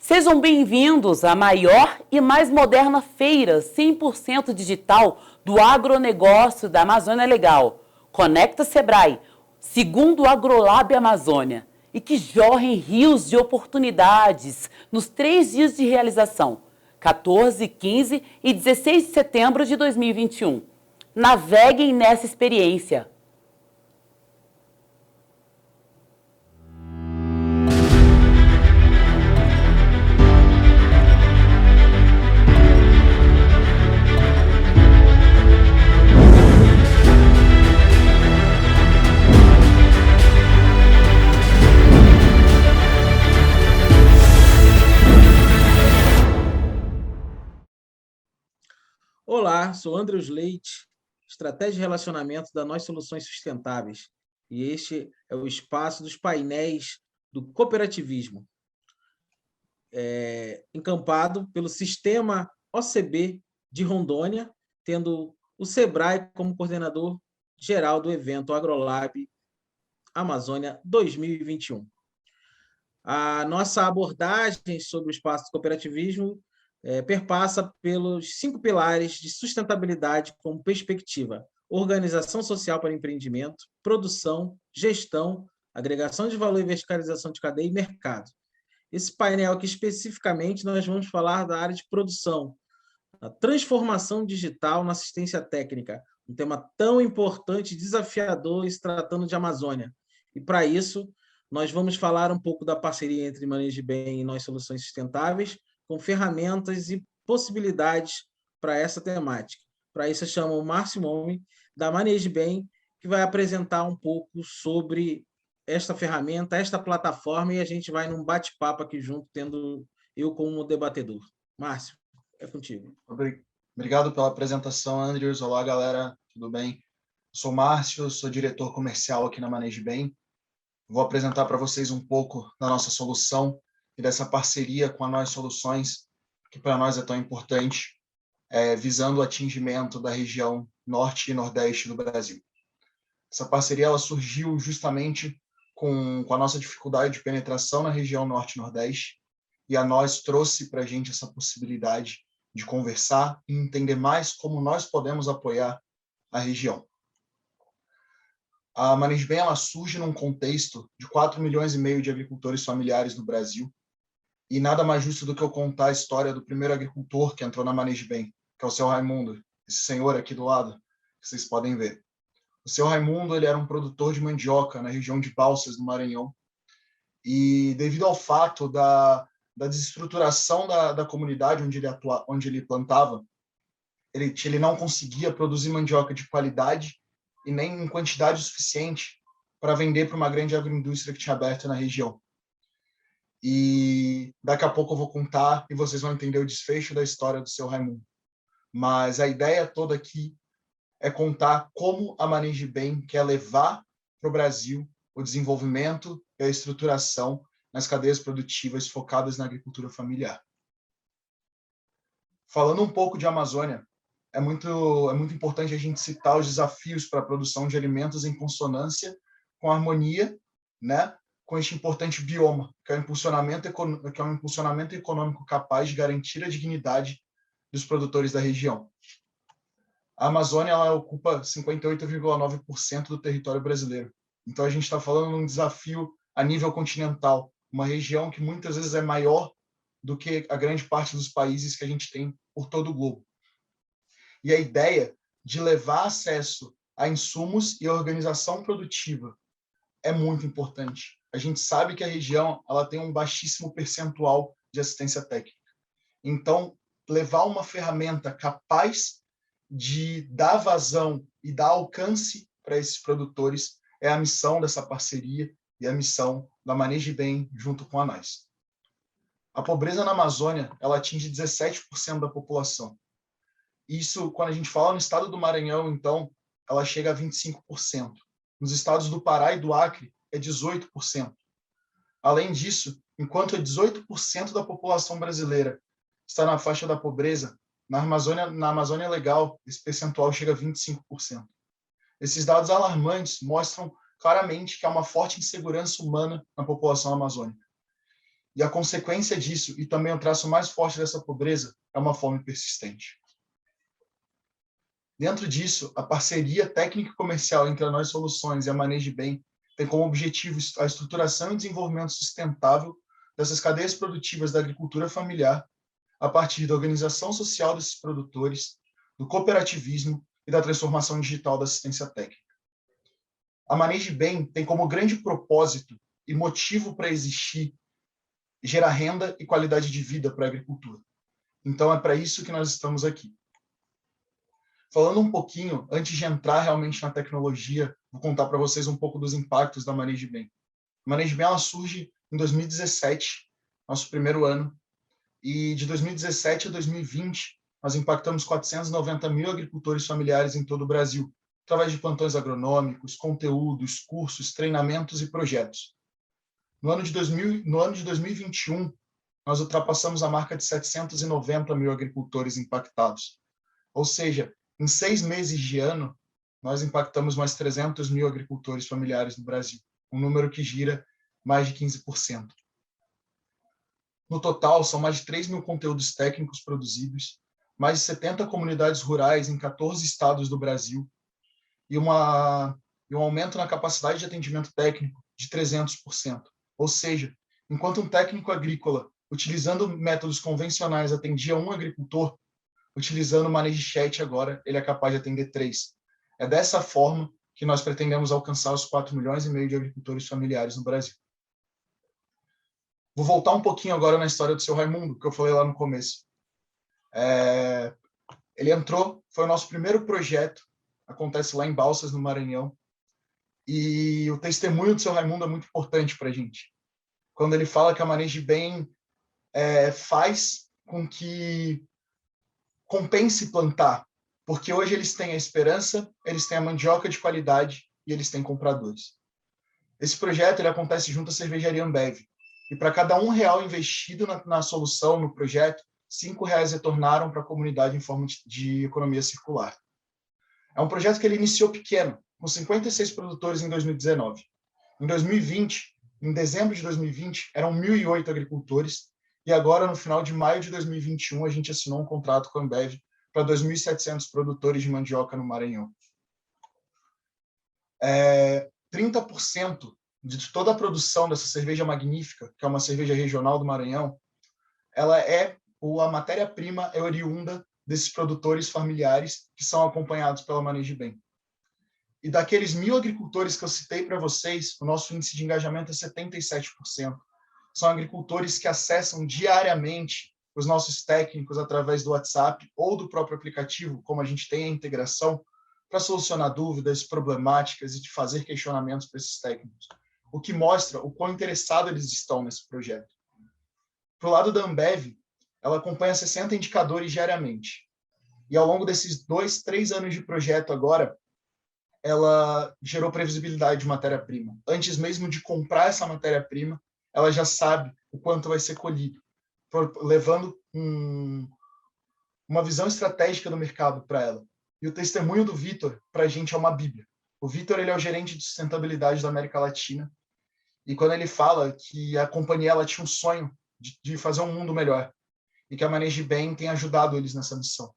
Sejam bem-vindos à maior e mais moderna feira 100% digital do agronegócio da Amazônia Legal. Conecta Sebrae, segundo o Agrolab Amazônia, e que jorrem rios de oportunidades nos 3 dias de realização, 14, 15 e 16 de setembro de 2021. Naveguem nessa experiência. Olá, sou Andrews Leite, estratégia de relacionamento da Nós Soluções Sustentáveis, e este é o espaço dos painéis do cooperativismo, encampado pelo sistema OCB de Rondônia, tendo o Sebrae como coordenador geral do evento Agrolab Amazônia 2021. A nossa abordagem sobre o espaço do cooperativismo perpassa pelos 5 pilares de sustentabilidade como perspectiva: organização social para empreendimento, produção, gestão, agregação de valor e verticalização de cadeia e mercado. Esse painel aqui, especificamente, nós vamos falar da área de produção, a transformação digital na assistência técnica, um tema tão importante e desafiador se tratando de Amazônia. E, para isso, nós vamos falar um pouco da parceria entre Manejo Bem e Nós Soluções Sustentáveis, com ferramentas e possibilidades para essa temática. Para isso, eu chamo o Márcio Momi, da Manejo Bem, que vai apresentar um pouco sobre esta ferramenta, esta plataforma, e a gente vai num bate-papo aqui junto, tendo eu como debatedor. Márcio, é contigo. Obrigado pela apresentação, Andrews. Olá, galera, tudo bem? Eu sou o Márcio, sou diretor comercial aqui na Manejo Bem. Vou apresentar para vocês um pouco da nossa solução e dessa parceria com a Nós Soluções, que para nós é tão importante, visando o atingimento da região norte e nordeste do Brasil. Essa parceria ela surgiu justamente com a nossa dificuldade de penetração na região norte e nordeste, e a Nós trouxe para a gente essa possibilidade de conversar e entender mais como nós podemos apoiar a região. A Manejo Bem ela surge num contexto de 4,5 milhões de agricultores familiares no Brasil, e nada mais justo do que eu contar a história do primeiro agricultor que entrou na Manejo Bem, que é o seu Raimundo, esse senhor aqui do lado, que vocês podem ver. O seu Raimundo ele era um produtor de mandioca na região de Balsas, no Maranhão, e devido ao fato da desestruturação da comunidade onde ele plantava, ele não conseguia produzir mandioca de qualidade e nem em quantidade suficiente para vender para uma grande agroindústria que tinha aberto na região. E daqui a pouco eu vou contar e vocês vão entender o desfecho da história do seu Raimundo. Mas a ideia toda aqui é contar como a Manejo Bem quer levar para o Brasil o desenvolvimento e a estruturação nas cadeias produtivas focadas na agricultura familiar. Falando um pouco de Amazônia, é muito importante a gente citar os desafios para a produção de alimentos em consonância com a harmonia, né, com este importante bioma, que é um impulsionamento econômico capaz de garantir a dignidade dos produtores da região. A Amazônia ela ocupa 58,9% do território brasileiro. Então, a gente está falando de um desafio a nível continental, uma região que muitas vezes é maior do que a grande parte dos países que a gente tem por todo o globo. E a ideia de levar acesso a insumos e a organização produtiva é muito importante. A gente sabe que a região ela tem um baixíssimo percentual de assistência técnica. Então, levar uma ferramenta capaz de dar vazão e dar alcance para esses produtores é a missão dessa parceria e a missão da Manejo Bem junto com a Nós. A pobreza na Amazônia ela atinge 17% da população. Isso, quando a gente fala no estado do Maranhão, então, ela chega a 25%. Nos estados do Pará e do Acre, é 18%. Além disso, enquanto 18% da população brasileira está na faixa da pobreza, na Amazônia Legal, esse percentual chega a 25%. Esses dados alarmantes mostram claramente que há uma forte insegurança humana na população amazônica. E a consequência disso, e também o traço mais forte dessa pobreza, é uma fome persistente. Dentro disso, a parceria técnica e comercial entre a Nós Soluções e a Maneje Bem tem como objetivo a estruturação e desenvolvimento sustentável dessas cadeias produtivas da agricultura familiar, a partir da organização social desses produtores, do cooperativismo e da transformação digital da assistência técnica. A Maneje Bem tem como grande propósito e motivo para existir gerar renda e qualidade de vida para a agricultura. Então, é para isso que nós estamos aqui. Falando um pouquinho, antes de entrar realmente na tecnologia, vou contar para vocês um pouco dos impactos da Maneje Bem. A Maneje Bem ela surge em 2017, nosso primeiro ano, e de 2017 a 2020, nós impactamos 490 mil agricultores familiares em todo o Brasil, através de plantões agronômicos, conteúdos, cursos, treinamentos e projetos. No ano de 2021, nós ultrapassamos a marca de 790 mil agricultores impactados. Ou seja, em 6 meses de ano, nós impactamos mais 300 mil agricultores familiares no Brasil, um número que gira mais de 15%. No total, são mais de 3 mil conteúdos técnicos produzidos, mais de 70 comunidades rurais em 14 estados do Brasil e um aumento na capacidade de atendimento técnico de 300%. Ou seja, enquanto um técnico agrícola, utilizando métodos convencionais, atendia um agricultor, utilizando o Maneje Chat agora, ele é capaz de atender 3. É dessa forma que nós pretendemos alcançar os 4,5 milhões de agricultores familiares no Brasil. Vou voltar um pouquinho agora na história do seu Raimundo, que eu falei lá no começo. Ele entrou, foi o nosso primeiro projeto, acontece lá em Balsas, no Maranhão, e o testemunho do seu Raimundo é muito importante para a gente. Quando ele fala que a Maneje Bem faz com que compense plantar, porque hoje eles têm a esperança, eles têm a mandioca de qualidade e eles têm compradores. Esse projeto ele acontece junto à cervejaria Ambev. E para cada R$1 investido na solução, no projeto, R$5 retornaram para a comunidade em forma de economia circular. É um projeto que ele iniciou pequeno, com 56 produtores em 2019. Em 2020, em dezembro de 2020, eram 1.008 agricultores, e agora, no final de maio de 2021, a gente assinou um contrato com a Ambev para 2.700 produtores de mandioca no Maranhão. 30% de toda a produção dessa cerveja magnífica, que é uma cerveja regional do Maranhão, a matéria-prima é oriunda desses produtores familiares que são acompanhados pela Maneje Bem. E daqueles 1.000 agricultores que eu citei para vocês, o nosso índice de engajamento é 77%. São agricultores que acessam diariamente os nossos técnicos através do WhatsApp ou do próprio aplicativo, como a gente tem a integração, para solucionar dúvidas, problemáticas e de fazer questionamentos para esses técnicos, o que mostra o quão interessados eles estão nesse projeto. Para o lado da Ambev, ela acompanha 60 indicadores diariamente. E ao longo desses 2, 3 anos de projeto agora, ela gerou previsibilidade de matéria-prima. Antes mesmo de comprar essa matéria-prima, ela já sabe o quanto vai ser colhido, levando uma visão estratégica do mercado para ela. E o testemunho do Vitor, para a gente, é uma bíblia. O Vitor ele é o gerente de sustentabilidade da América Latina, e quando ele fala que a companhia ela tinha um sonho de fazer um mundo melhor, e que a Maneje Bem tem ajudado eles nessa missão.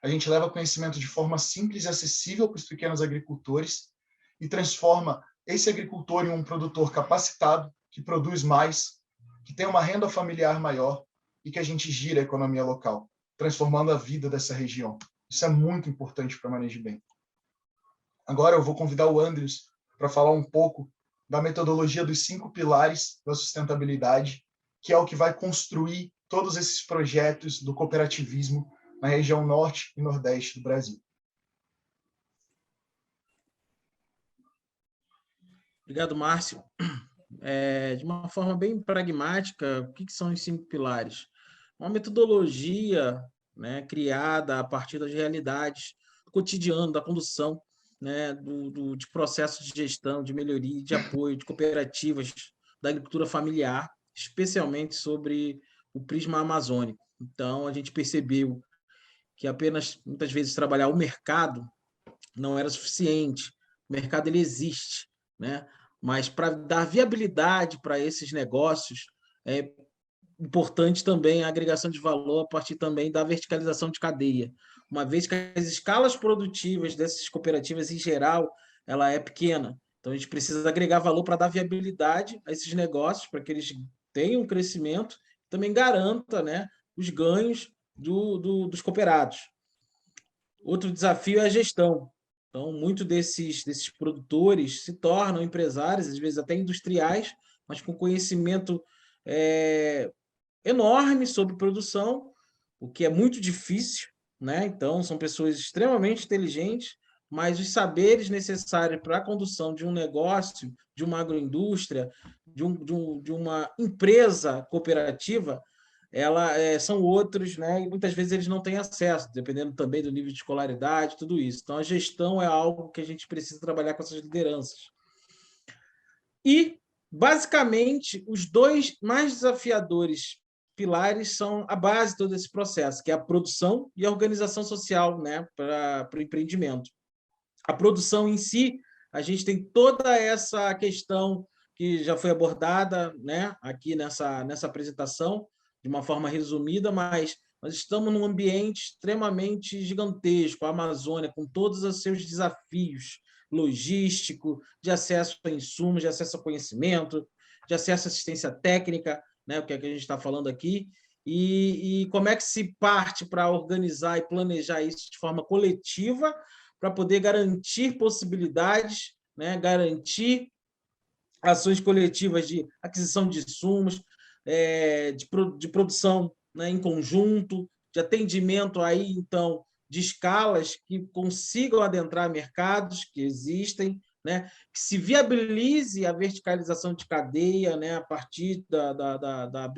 A gente leva conhecimento de forma simples e acessível para os pequenos agricultores e transforma esse agricultor em um produtor capacitado, que produz mais, que tem uma renda familiar maior e que a gente gira a economia local, transformando a vida dessa região. Isso é muito importante para a Maneje Bem. Agora eu vou convidar o Andrius para falar um pouco da metodologia dos 5 pilares da sustentabilidade, que é o que vai construir todos esses projetos do cooperativismo na região norte e nordeste do Brasil. Obrigado, Márcio. De uma forma bem pragmática, o que são os 5 pilares? Uma metodologia, né, criada a partir das realidades do cotidiano, da condução, né, de processos de gestão, de melhoria, de apoio, de cooperativas, da agricultura familiar, especialmente sobre o prisma amazônico. Então, a gente percebeu que apenas, muitas vezes, trabalhar o mercado não era suficiente. O mercado ele existe, né? Mas para dar viabilidade para esses negócios, importante também a agregação de valor a partir também da verticalização de cadeia, uma vez que as escalas produtivas dessas cooperativas, em geral, ela é pequena. Então, a gente precisa agregar valor para dar viabilidade a esses negócios, para que eles tenham um crescimento, também garanta, né, os ganhos dos cooperados. Outro desafio é a gestão. Então, muitos desses produtores se tornam empresários, às vezes até industriais, mas com conhecimento enorme sobre produção, o que é muito difícil, né? Então, são pessoas extremamente inteligentes, mas os saberes necessários para a condução de um negócio, de uma agroindústria, de uma empresa cooperativa, são outros, né? E muitas vezes eles não têm acesso, dependendo também do nível de escolaridade, tudo isso. Então, a gestão é algo que a gente precisa trabalhar com essas lideranças. E, basicamente, os dois mais desafiadores pilares são a base de todo esse processo, que é a produção e a organização social, né, para o empreendimento. A produção em si, a gente tem toda essa questão que já foi abordada, né, aqui nessa apresentação, de uma forma resumida, mas nós estamos num ambiente extremamente gigantesco, a Amazônia, com todos os seus desafios logístico, de acesso a insumos, de acesso a conhecimento, de acesso à assistência técnica, né, o que é que a gente está falando aqui, e como é que se parte para organizar e planejar isso de forma coletiva para poder garantir possibilidades, né, garantir ações coletivas de aquisição de insumos, de produção, né, em conjunto, de atendimento aí, então, de escalas que consigam adentrar mercados que existem, né, que se viabilize a verticalização de cadeia, né, a partir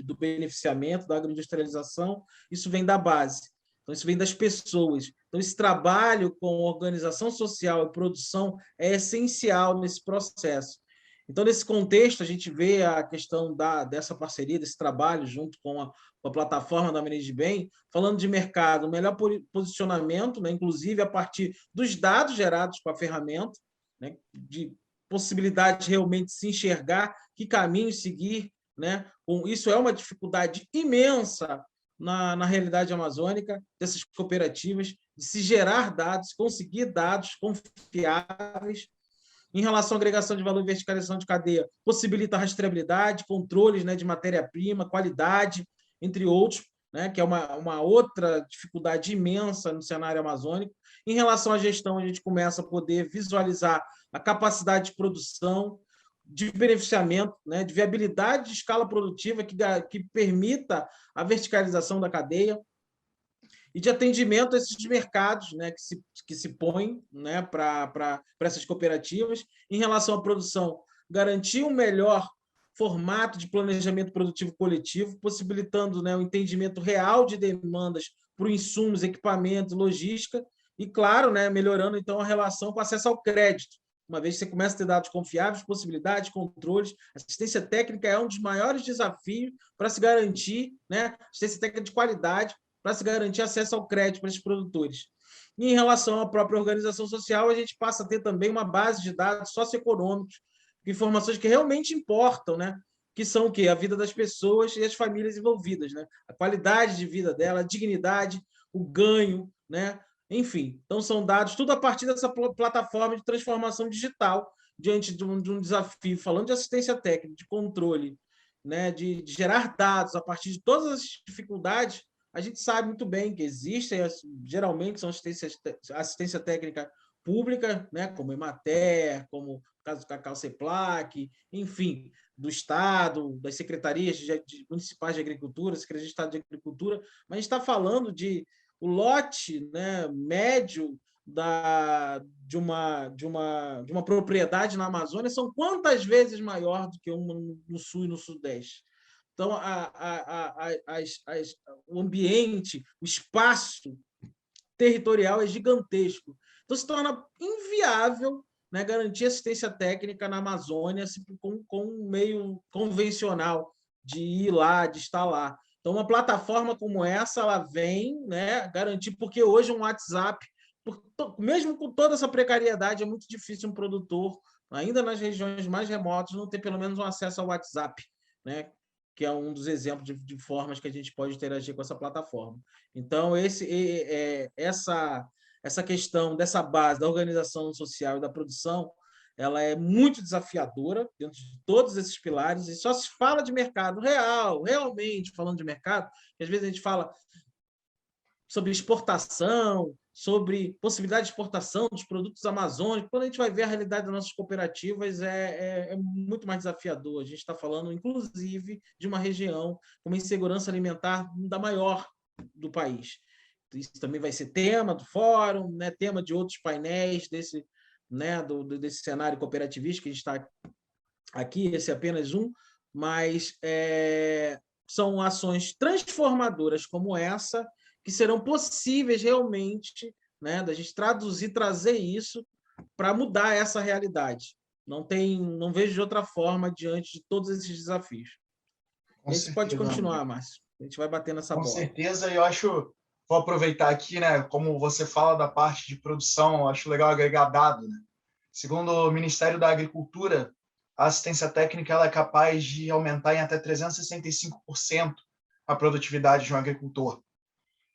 do beneficiamento, da agroindustrialização. Isso vem da base. Então, isso vem das pessoas. Então, esse trabalho com organização social e produção é essencial nesse processo. Então, nesse contexto, a gente vê a questão dessa parceria, desse trabalho, junto com a plataforma da Manage Bem, falando de mercado, melhor posicionamento, né, inclusive a partir dos dados gerados com a ferramenta, né, de possibilidade de realmente se enxergar que caminho seguir. Né? Isso é uma dificuldade imensa na realidade amazônica, dessas cooperativas, de se gerar dados, conseguir dados confiáveis. Em relação à agregação de valor e verticalização de cadeia, possibilita rastreabilidade, controles, né, de matéria-prima, qualidade, entre outros, né, que é uma outra dificuldade imensa no cenário amazônico. Em relação à gestão, a gente começa a poder visualizar a capacidade de produção, de beneficiamento, né, de viabilidade de escala produtiva que permita a verticalização da cadeia, e de atendimento a esses mercados, né, que se põem, né, para essas cooperativas. Em relação à produção, garantir um melhor formato de planejamento produtivo coletivo, possibilitando, né, o entendimento real de demandas por insumos, equipamentos, logística, e, claro, né, melhorando então a relação com acesso ao crédito. Uma vez que você começa a ter dados confiáveis, possibilidades, controles, assistência técnica é um dos maiores desafios para se garantir, né, assistência técnica de qualidade, para se garantir acesso ao crédito para esses produtores. E em relação à própria organização social, a gente passa a ter também uma base de dados socioeconômicos, informações que realmente importam, né? Que são o quê? A vida das pessoas e as famílias envolvidas, né? A qualidade de vida dela, a dignidade, o ganho, né? Enfim, então são dados tudo a partir dessa plataforma de transformação digital, diante de um desafio, falando de assistência técnica, de controle, né? De gerar dados a partir de todas as dificuldades. A gente sabe muito bem que existem, geralmente são assistência técnica pública, né, como Emater, como o caso do Cacau Ceplac, enfim, do Estado, das secretarias municipais de agricultura, Secretaria de Estado de Agricultura, mas a gente está falando de o lote, né, médio de uma propriedade na Amazônia são quantas vezes maior do que uma no Sul e no Sudeste. Então, o ambiente, o espaço territorial é gigantesco. Então, se torna inviável, né, garantir assistência técnica na Amazônia com um meio convencional de ir lá, de estar lá. Então, uma plataforma como essa, ela vem, né, garantir, porque hoje um WhatsApp, mesmo com toda essa precariedade, é muito difícil um produtor, ainda nas regiões mais remotas, não ter pelo menos um acesso ao WhatsApp, né? que é um dos exemplos de formas que a gente pode interagir com essa plataforma. Então, essa questão dessa base da organização social e da produção, ela é muito desafiadora dentro de todos esses pilares, e só se fala de mercado real, realmente falando de mercado, que às vezes a gente fala sobre exportação, sobre possibilidade de exportação dos produtos amazônicos. Quando a gente vai ver a realidade das nossas cooperativas, é muito mais desafiador. A gente está falando, inclusive, de uma região com uma insegurança alimentar da maior do país. Isso também vai ser tema do fórum, né, tema de outros painéis desse, né, desse cenário cooperativista que a gente está aqui, esse é apenas um, mas são ações transformadoras como essa que serão possíveis realmente, né, da gente traduzir, trazer isso para mudar essa realidade. Não vejo de outra forma diante de todos esses desafios. Com Esse pode certeza, continuar, André. Márcio. A gente vai bater nessa Com bola. certeza, eu acho, vou aproveitar aqui, né, como você fala da parte de produção, eu acho legal agregar dado, né? Segundo o Ministério da Agricultura, a assistência técnica ela é capaz de aumentar em até 365% a produtividade de um agricultor.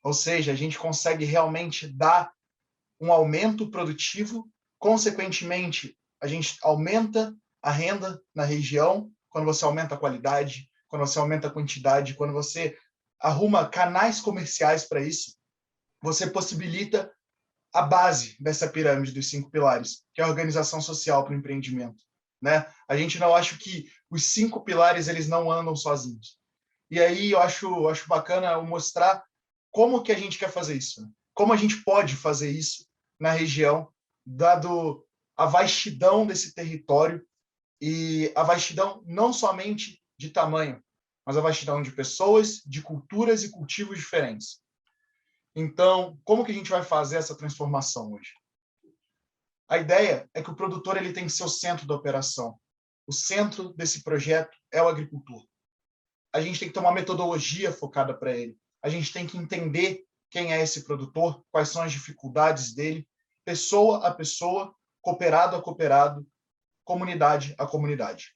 Ou seja, a gente consegue realmente dar um aumento produtivo, consequentemente, a gente aumenta a renda na região, quando você aumenta a qualidade, quando você aumenta a quantidade, quando você arruma canais comerciais para isso, você possibilita a base dessa pirâmide dos 5 pilares, que é a organização social para o empreendimento, né? A gente não acha que os 5 pilares eles não andam sozinhos. E aí eu acho bacana eu mostrar como que a gente quer fazer isso, né? Como a gente pode fazer isso na região, dado a vastidão desse território e a vastidão não somente de tamanho, mas a vastidão de pessoas, de culturas e cultivos diferentes. Então, como que a gente vai fazer essa transformação hoje? A ideia é que o produtor ele tem que ser o centro da operação. O centro desse projeto é o agricultor. A gente tem que ter uma metodologia focada para ele. A gente tem que entender quem é esse produtor, quais são as dificuldades dele, pessoa a pessoa, cooperado a cooperado, comunidade a comunidade.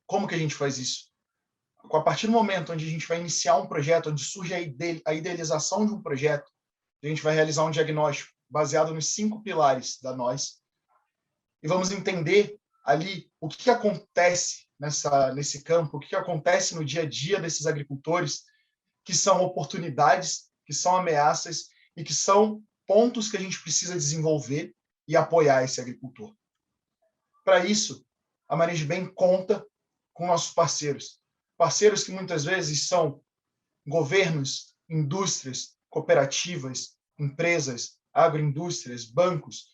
Como que a gente faz isso? A partir do momento onde a gente vai iniciar um projeto, onde surge a idealização de um projeto, a gente vai realizar um diagnóstico baseado nos 5 pilares da nós e vamos entender ali o que acontece nesse campo, o que acontece no dia a dia desses agricultores, que são oportunidades, que são ameaças e que são pontos que a gente precisa desenvolver e apoiar esse agricultor. Para isso, a Manejo Bem conta com nossos parceiros. Parceiros que muitas vezes são governos, indústrias, cooperativas, empresas, agroindústrias, bancos,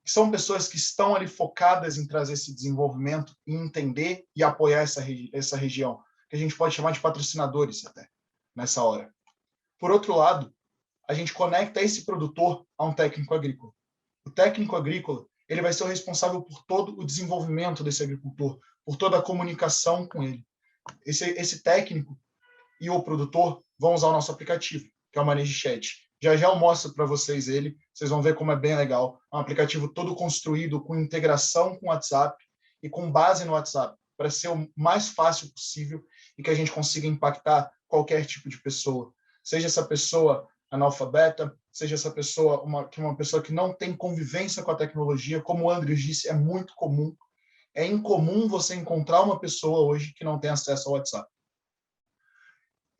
que são pessoas que estão ali focadas em trazer esse desenvolvimento e entender e apoiar essa região, que a gente pode chamar de patrocinadores até, nessa hora. Por outro lado, a gente conecta esse produtor a um técnico agrícola. O técnico agrícola ele vai ser o responsável por todo o desenvolvimento desse agricultor, por toda a comunicação com ele. Esse técnico e o produtor vão usar o nosso aplicativo, que é o Manejo Chat. Já eu mostro para vocês ele, vocês vão ver como é bem legal. É um aplicativo todo construído com integração com o WhatsApp e com base no WhatsApp, para ser o mais fácil possível e que a gente consiga impactar qualquer tipo de pessoa. Seja essa pessoa analfabeta, seja essa pessoa uma pessoa que não tem convivência com a tecnologia, como o André disse, é muito comum. É incomum você encontrar uma pessoa hoje que não tem acesso ao WhatsApp.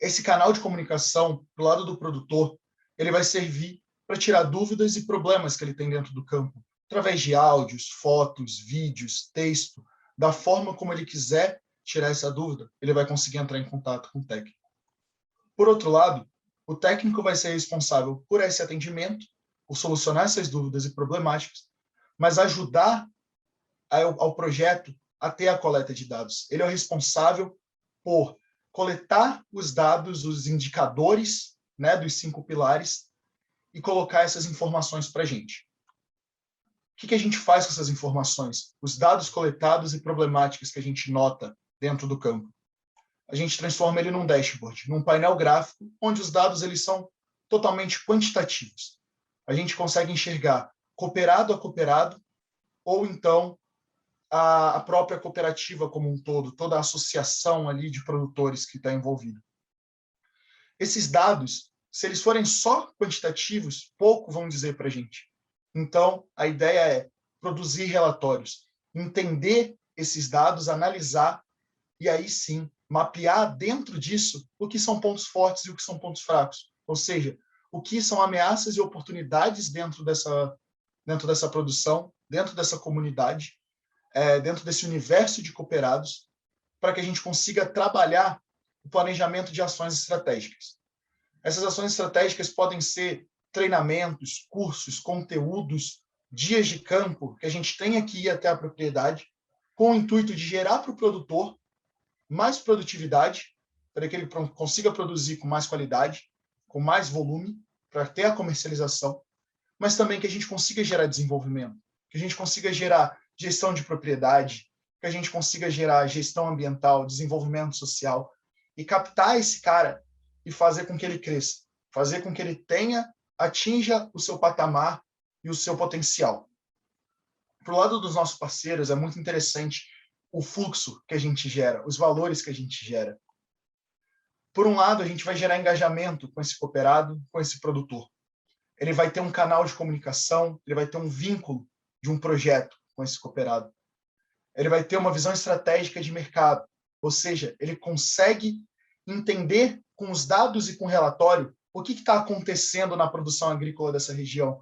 Esse canal de comunicação do lado do produtor, ele vai servir para tirar dúvidas e problemas que ele tem dentro do campo, através de áudios, fotos, vídeos, texto, da forma como ele quiser tirar essa dúvida, ele vai conseguir entrar em contato com o técnico. Por outro lado, o técnico vai ser responsável por esse atendimento, por solucionar essas dúvidas e problemáticas, mas ajudar ao projeto a ter a coleta de dados. Ele é o responsável por coletar os dados, os indicadores, né, dos 5 pilares e colocar essas informações para a gente. O que a gente faz com essas informações? Os dados coletados e problemáticas que a gente nota dentro do campo. A gente transforma ele num dashboard, num painel gráfico, onde os dados eles são totalmente quantitativos. A gente consegue enxergar cooperado a cooperado, ou então a própria cooperativa como um todo, toda a associação ali de produtores que está envolvida. Esses dados, se eles forem só quantitativos, pouco vão dizer para a gente. Então, a ideia é produzir relatórios, entender esses dados, analisar e aí sim mapear dentro disso o que são pontos fortes e o que são pontos fracos. Ou seja, o que são ameaças e oportunidades dentro dessa produção, dentro dessa comunidade, dentro desse universo de cooperados, para que a gente consiga trabalhar o planejamento de ações estratégicas. Essas ações estratégicas podem ser treinamentos, cursos, conteúdos, dias de campo, que a gente tenha que ir até a propriedade, com o intuito de gerar para o produtor mais produtividade, para que ele consiga produzir com mais qualidade, com mais volume, para ter a comercialização, mas também que a gente consiga gerar desenvolvimento, que a gente consiga gerar gestão de propriedade, que a gente consiga gerar gestão ambiental, desenvolvimento social, e captar esse cara e fazer com que ele cresça, fazer com que ele atinja o seu patamar e o seu potencial. Para o lado dos nossos parceiros, é muito interessante o fluxo que a gente gera, os valores que a gente gera. Por um lado, a gente vai gerar engajamento com esse cooperado, com esse produtor. Ele vai ter um canal de comunicação, ele vai ter um vínculo de um projeto com esse cooperado. Ele vai ter uma visão estratégica de mercado, ou seja, ele consegue entender com os dados e com o relatório o que está acontecendo na produção agrícola dessa região,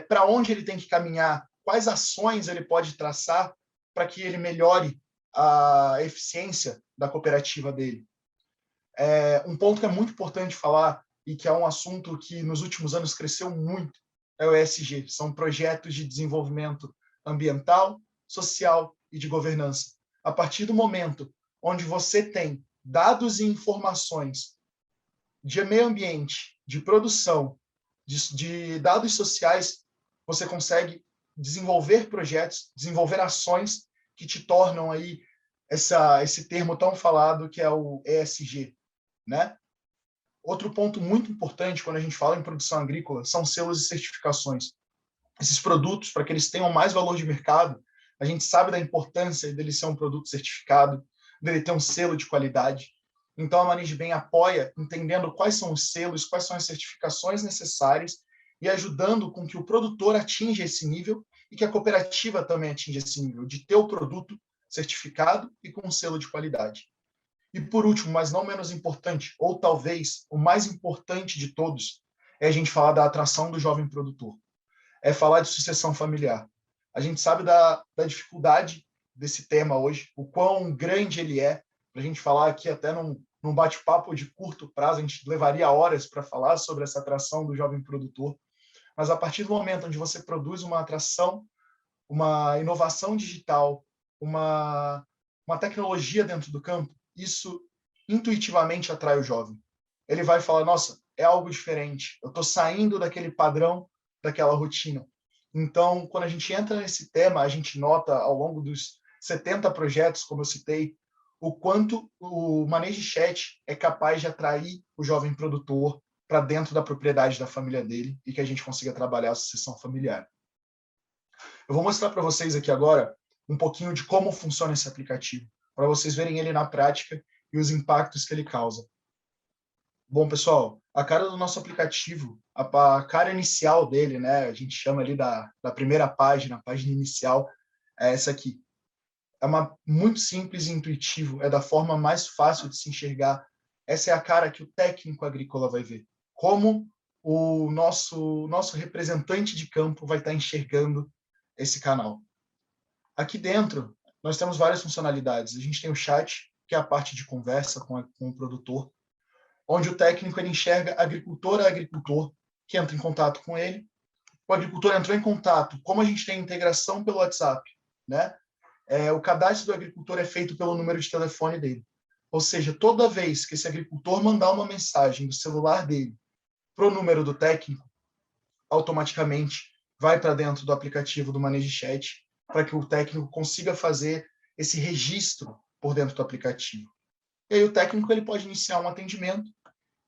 para onde ele tem que caminhar, quais ações ele pode traçar para que ele melhore a eficiência da cooperativa dele. Um ponto que é muito importante falar e que é um assunto que nos últimos anos cresceu muito é o ESG, são projetos de desenvolvimento ambiental, social e de governança. A partir do momento onde você tem dados e informações de meio ambiente, de produção, de dados sociais, você consegue desenvolver projetos, desenvolver ações que te tornam aí esse termo tão falado que é o ESG, né? Outro ponto muito importante quando a gente fala em produção agrícola são selos e certificações. Esses produtos, para que eles tenham mais valor de mercado, a gente sabe da importância dele ser um produto certificado, dele ter um selo de qualidade. Então, a Managem apoia, entendendo quais são os selos, quais são as certificações necessárias e ajudando com que o produtor atinja esse nível e que a cooperativa também atinja esse nível, de ter o produto certificado e com um selo de qualidade. E, por último, mas não menos importante, ou talvez o mais importante de todos, é a gente falar da atração do jovem produtor. É falar de sucessão familiar. A gente sabe da dificuldade desse tema hoje, o quão grande ele é. Para a gente falar aqui até num bate-papo de curto prazo, a gente levaria horas para falar sobre essa atração do jovem produtor. Mas a partir do momento onde você produz uma atração, uma inovação digital, uma tecnologia dentro do campo, isso intuitivamente atrai o jovem. Ele vai falar, nossa, é algo diferente, eu estou saindo daquele padrão, daquela rotina. Então, quando a gente entra nesse tema, a gente nota ao longo dos 70 projetos, como eu citei, o quanto o Managem Chat é capaz de atrair o jovem produtor para dentro da propriedade da família dele e que a gente consiga trabalhar a sucessão familiar. Eu vou mostrar para vocês aqui agora um pouquinho de como funciona esse aplicativo, para vocês verem ele na prática e os impactos que ele causa. Bom, pessoal, a cara do nosso aplicativo, a cara inicial dele, né, a gente chama ali da primeira página, a página inicial, é essa aqui. É muito simples e intuitivo, é da forma mais fácil de se enxergar. Essa é a cara que o técnico agrícola vai ver. Como o nosso representante de campo vai estar enxergando esse canal. Aqui dentro, nós temos várias funcionalidades. A gente tem o chat, que é a parte de conversa com o produtor, onde o técnico ele enxerga agricultor a agricultor, que entra em contato com ele. O agricultor entrou em contato, como a gente tem integração pelo WhatsApp, né? O cadastro do agricultor é feito pelo número de telefone dele. Ou seja, toda vez que esse agricultor mandar uma mensagem do celular dele para o número do técnico, automaticamente vai para dentro do aplicativo do Managem Chat para que o técnico consiga fazer esse registro por dentro do aplicativo. E aí o técnico ele pode iniciar um atendimento,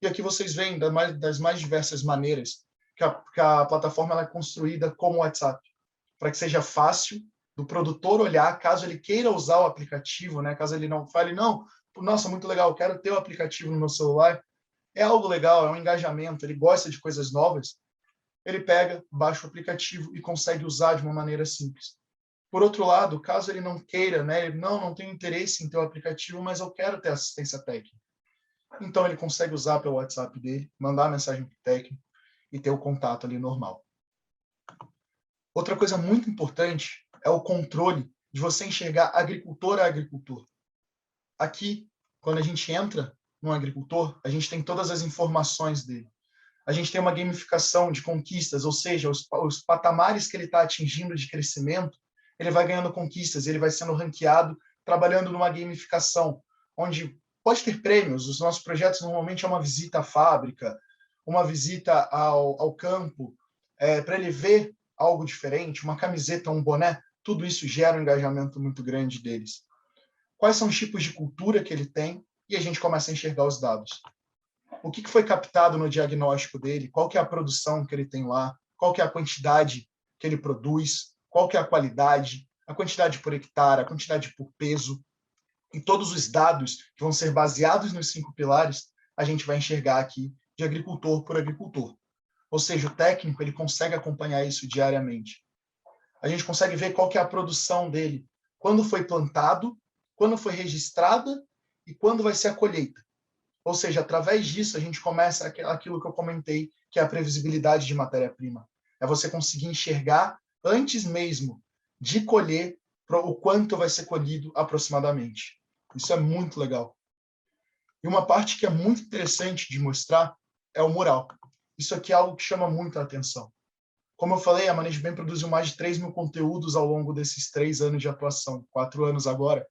e aqui vocês veem das mais diversas maneiras que a plataforma ela é construída como o WhatsApp, para que seja fácil do produtor olhar, caso ele queira usar o aplicativo, né? Caso ele não fale, não, nossa, muito legal, quero ter o aplicativo no meu celular, é algo legal, é um engajamento, ele gosta de coisas novas, ele pega, baixa o aplicativo e consegue usar de uma maneira simples. Por outro lado, caso ele não queira, né, ele não tenho interesse em ter o aplicativo, mas eu quero ter assistência técnica. Então ele consegue usar pelo WhatsApp dele, mandar mensagem para o técnico e ter o contato ali normal. Outra coisa muito importante é o controle de você enxergar agricultor a agricultor. Aqui, quando a gente entra no agricultor, a gente tem todas as informações dele. A gente tem uma gamificação de conquistas, ou seja, os patamares que ele está atingindo de crescimento, ele vai ganhando conquistas, ele vai sendo ranqueado, trabalhando numa gamificação, onde pode ter prêmios. Os nossos projetos normalmente é uma visita à fábrica, uma visita ao campo, para ele ver algo diferente, uma camiseta, um boné, tudo isso gera um engajamento muito grande deles. Quais são os tipos de cultura que ele tem? E a gente começa a enxergar os dados. O que foi captado no diagnóstico dele? Qual que é a produção que ele tem lá? Qual que é a quantidade que ele produz? Qual que é a quantidade por hectare, a quantidade por peso? E todos os dados que vão ser baseados nos 5 pilares, a gente vai enxergar aqui de agricultor por agricultor. Ou seja, o técnico ele consegue acompanhar isso diariamente. A gente consegue ver qual que é a produção dele, quando foi plantado, quando foi registrada e quando vai ser a colheita. Ou seja, através disso a gente começa aquilo que eu comentei, que é a previsibilidade de matéria-prima. É você conseguir enxergar antes mesmo de colher o quanto vai ser colhido aproximadamente. Isso é muito legal. E uma parte que é muito interessante de mostrar é o mural. Isso aqui é algo que chama muito a atenção. Como eu falei, a Management produziu mais de 3.000 conteúdos ao longo desses 3 anos de atuação, 4 anos agora.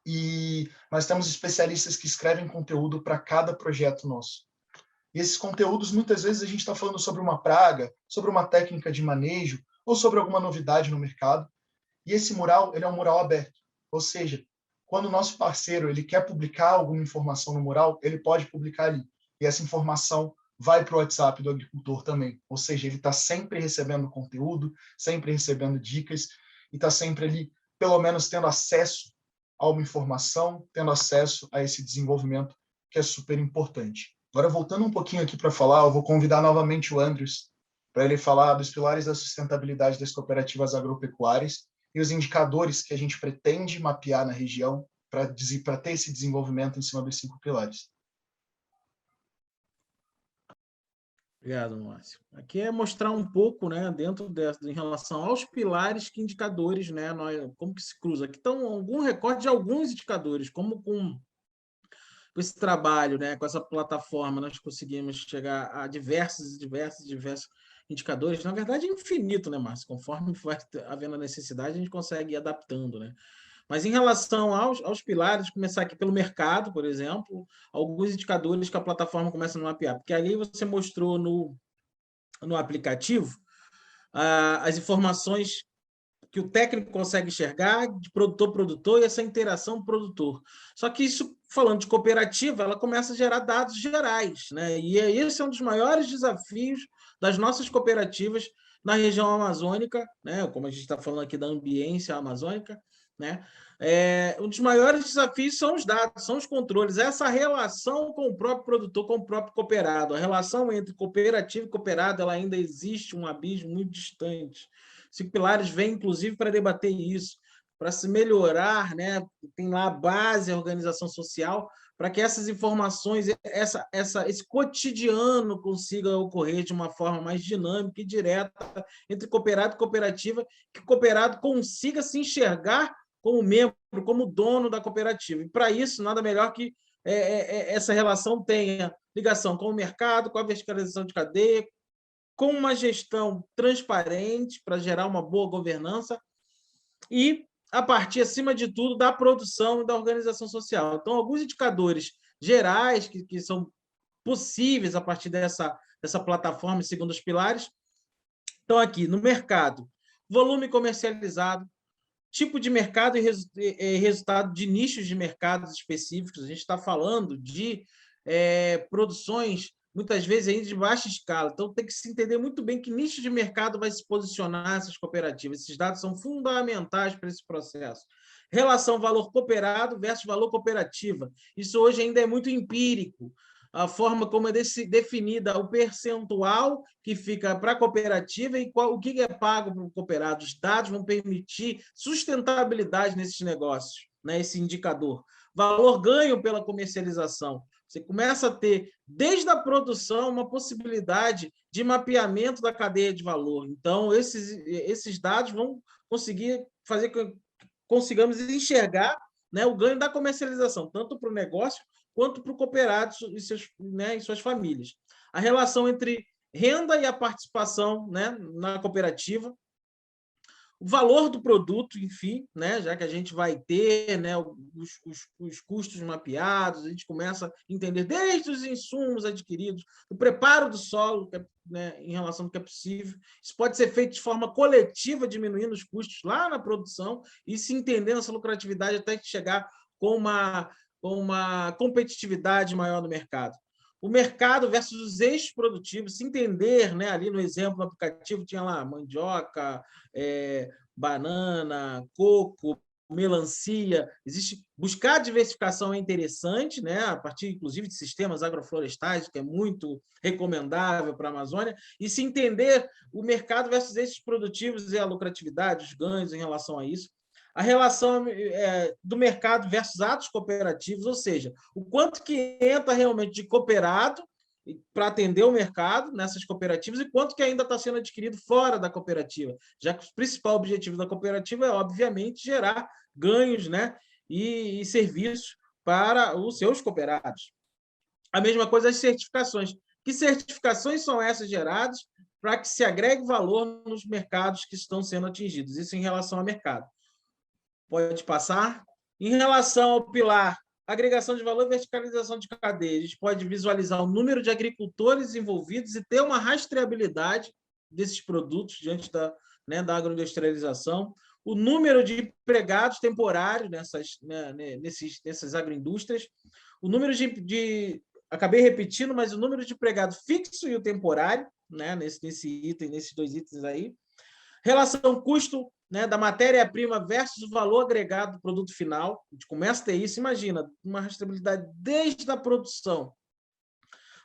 E nós temos especialistas que escrevem conteúdo para cada projeto nosso. E esses conteúdos, muitas vezes, a gente está falando sobre uma praga, sobre uma técnica de manejo, ou sobre alguma novidade no mercado. E esse mural, ele é um mural aberto. Ou seja, quando o nosso parceiro ele quer publicar alguma informação no mural, ele pode publicar ali. E essa informação vai para o WhatsApp do agricultor também. Ou seja, ele está sempre recebendo conteúdo, sempre recebendo dicas, e está sempre ali, pelo menos, tendo acesso a uma informação, tendo acesso a esse desenvolvimento que é super importante. Agora, voltando um pouquinho aqui para falar, eu vou convidar novamente o Andrews para ele falar dos pilares da sustentabilidade das cooperativas agropecuárias e os indicadores que a gente pretende mapear na região para ter esse desenvolvimento em cima dos 5 pilares. Obrigado, Márcio. Aqui é mostrar um pouco, né, em relação aos pilares, que indicadores, né, como que se cruza. Aqui estão algum recorte de alguns indicadores, como com esse trabalho, né, com essa plataforma, nós conseguimos chegar a diversos indicadores. Na verdade, é infinito, né, Márcio? Conforme vai havendo a necessidade, a gente consegue ir adaptando, né? Mas em relação aos pilares, começar aqui pelo mercado, por exemplo, alguns indicadores que a plataforma começa a mapear, porque ali você mostrou no aplicativo as informações que o técnico consegue enxergar de produtor-produtor e essa interação produtor. Só que isso, falando de cooperativa, ela começa a gerar dados gerais, né? E esse é um dos maiores desafios das nossas cooperativas na região amazônica, né? Como a gente está falando aqui da ambiência amazônica, né? Um dos maiores desafios são os dados, são os controles, essa relação com o próprio produtor, com o próprio cooperado. A relação entre cooperativa e cooperado, ela ainda existe um abismo muito distante. 5 pilares vêm, inclusive, para debater isso, para se melhorar, né? Tem lá a base, a organização social, para que essas informações, esse cotidiano consiga ocorrer de uma forma mais dinâmica e direta entre cooperado e cooperativa, que o cooperado consiga se enxergar como membro, como dono da cooperativa. E, para isso, nada melhor que essa relação tenha ligação com o mercado, com a verticalização de cadeia, com uma gestão transparente para gerar uma boa governança e, a partir, acima de tudo, da produção e da organização social. Então, alguns indicadores gerais que são possíveis a partir dessa plataforma, segundo os pilares, estão aqui no mercado: volume comercializado, tipo de mercado e resultado de nichos de mercados específicos. A gente está falando de produções muitas vezes ainda de baixa escala. Então, tem que se entender muito bem que nicho de mercado vai se posicionar essas cooperativas. Esses dados são fundamentais para esse processo. Relação valor cooperado versus valor cooperativa. Isso hoje ainda é muito empírico. A forma como é definida o percentual que fica para a cooperativa e o que é pago para o cooperado. Os dados vão permitir sustentabilidade nesses negócios, né? Esse indicador. Valor ganho pela comercialização. Você começa a ter, desde a produção, uma possibilidade de mapeamento da cadeia de valor. Então, esses dados vão conseguir fazer com que consigamos enxergar, né, o ganho da comercialização, tanto para o negócio quanto para o cooperado e suas famílias. A relação entre renda e a participação, né, na cooperativa, o valor do produto, enfim, né, já que a gente vai ter, né, os custos mapeados, a gente começa a entender desde os insumos adquiridos, o preparo do solo, né, em relação ao que é possível. Isso pode ser feito de forma coletiva, diminuindo os custos lá na produção e se entendendo essa lucratividade até chegar com uma competitividade maior no mercado. O mercado versus os eixos produtivos, se entender, né, ali no exemplo do aplicativo, tinha lá mandioca, banana, coco, melancia. Buscar diversificação é interessante, né, a partir, inclusive, de sistemas agroflorestais, que é muito recomendável para a Amazônia, e se entender o mercado versus eixos produtivos e a lucratividade, os ganhos em relação a isso. A relação do mercado versus atos cooperativos, ou seja, o quanto que entra realmente de cooperado para atender o mercado nessas cooperativas e quanto que ainda está sendo adquirido fora da cooperativa, já que o principal objetivo da cooperativa é, obviamente, gerar ganhos, né, e serviços para os seus cooperados. A mesma coisa as certificações. Que certificações são essas geradas para que se agregue valor nos mercados que estão sendo atingidos? Isso em relação ao mercado. Pode passar. Em relação ao pilar, agregação de valor e verticalização de cadeia, a gente pode visualizar o número de agricultores envolvidos e ter uma rastreabilidade desses produtos diante da agroindustrialização, o número de empregados temporários nessas agroindústrias, o número acabei repetindo, mas o número de empregado fixo e o temporário, né, nesses dois itens aí, relação custo, né, da matéria-prima versus o valor agregado do produto final. A gente começa a ter isso, imagina, uma rastreabilidade desde a produção.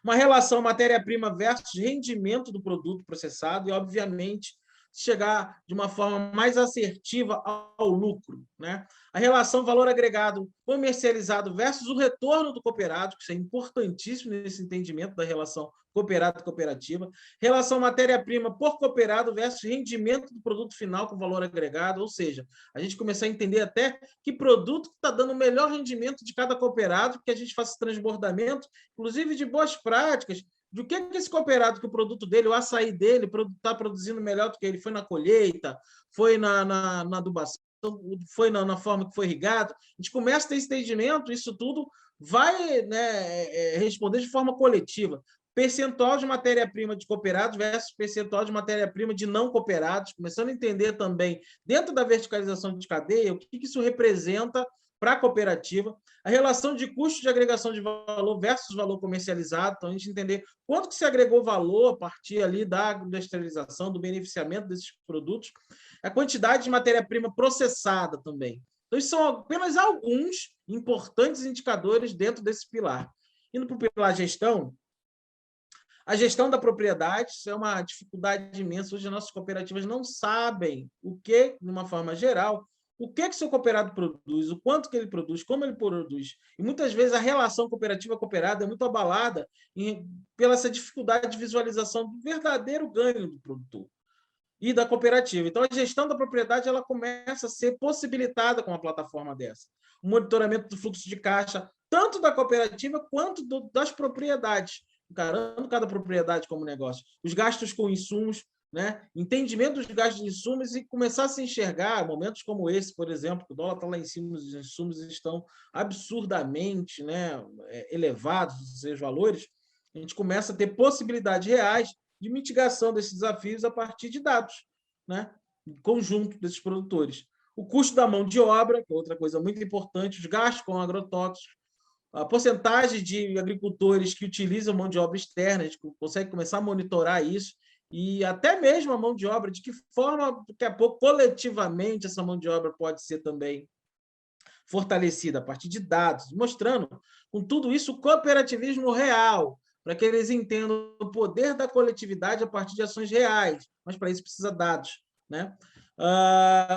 Uma relação matéria-prima versus rendimento do produto processado e, obviamente, chegar de uma forma mais assertiva ao lucro, né? A relação valor agregado comercializado versus o retorno do cooperado, que isso é importantíssimo nesse entendimento da relação cooperado-cooperativa. Relação matéria-prima por cooperado versus rendimento do produto final com valor agregado, ou seja, a gente começar a entender até que produto está dando o melhor rendimento de cada cooperado, que a gente faça transbordamento, inclusive de boas práticas, do que esse cooperado, que o produto dele, o açaí dele, está produzindo melhor do que ele foi na colheita, foi na adubação, foi na forma que foi irrigado. A gente começa a ter esse entendimento, isso tudo vai, né, responder de forma coletiva. Percentual de matéria-prima de cooperados versus percentual de matéria-prima de não cooperados, começando a entender também, dentro da verticalização de cadeia, o que isso representa para a cooperativa, a relação de custo de agregação de valor versus valor comercializado, então a gente entender quanto que se agregou valor a partir ali da industrialização, do beneficiamento desses produtos, a quantidade de matéria-prima processada também. Então, isso são apenas alguns importantes indicadores dentro desse pilar. Indo para o pilar gestão, a gestão da propriedade, isso é uma dificuldade imensa. Hoje, as nossas cooperativas não sabem o que, de uma forma geral, o que seu cooperado produz, o quanto que ele produz, como ele produz. E muitas vezes a relação cooperativa-cooperado é muito abalada pela essa dificuldade de visualização do verdadeiro ganho do produtor e da cooperativa. Então, a gestão da propriedade ela começa a ser possibilitada com uma plataforma dessa. O monitoramento do fluxo de caixa, tanto da cooperativa quanto das propriedades, encarando cada propriedade como negócio. Os gastos com insumos, né? Entendimento dos gastos de insumos e começar a se enxergar momentos como esse, por exemplo, que o dólar está lá em cima, os insumos estão absurdamente, né, elevados, os seus valores, a gente começa a ter possibilidades reais de mitigação desses desafios a partir de dados, né, em conjunto desses produtores. O custo da mão de obra, que é outra coisa muito importante, os gastos com agrotóxicos, A porcentagem de agricultores que utilizam mão de obra externa, a gente consegue começar a monitorar isso, e até mesmo a mão de obra, de que forma, daqui a pouco, coletivamente, essa mão de obra pode ser também fortalecida a partir de dados, mostrando, com tudo isso, o cooperativismo real, para que eles entendam o poder da coletividade a partir de ações reais, mas para isso precisa de dados, né?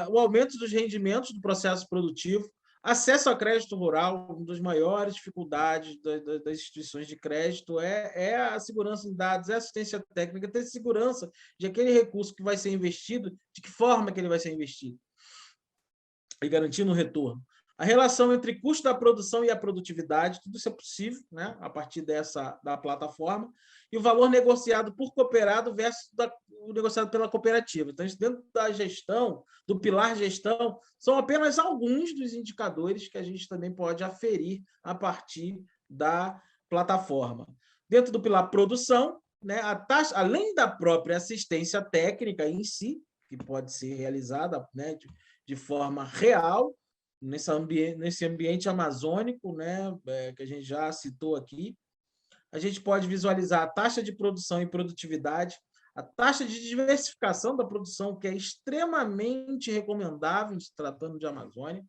O aumento dos rendimentos do processo produtivo, acesso ao crédito rural, uma das maiores dificuldades das instituições de crédito é a segurança de dados, é a assistência técnica, ter segurança de aquele recurso que vai ser investido, de que forma que ele vai ser investido, e garantindo o retorno. A relação entre custo da produção e a produtividade, tudo isso é possível, né, a partir da plataforma, e o valor negociado por cooperado versus o negociado pela cooperativa. Então, isso dentro da gestão, do pilar gestão, são apenas alguns dos indicadores que a gente também pode aferir a partir da plataforma. Dentro do pilar produção, né, a taxa, além da própria assistência técnica em si, que pode ser realizada, né, de forma real, nesse ambiente amazônico, né, que a gente já citou aqui, a gente pode visualizar a taxa de produção e produtividade, a taxa de diversificação da produção, que é extremamente recomendável, se tratando de Amazônia,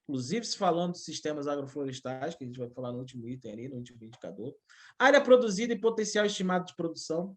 inclusive se falando de sistemas agroflorestais, que a gente vai falar no último item ali, no último indicador, área produzida e potencial estimado de produção,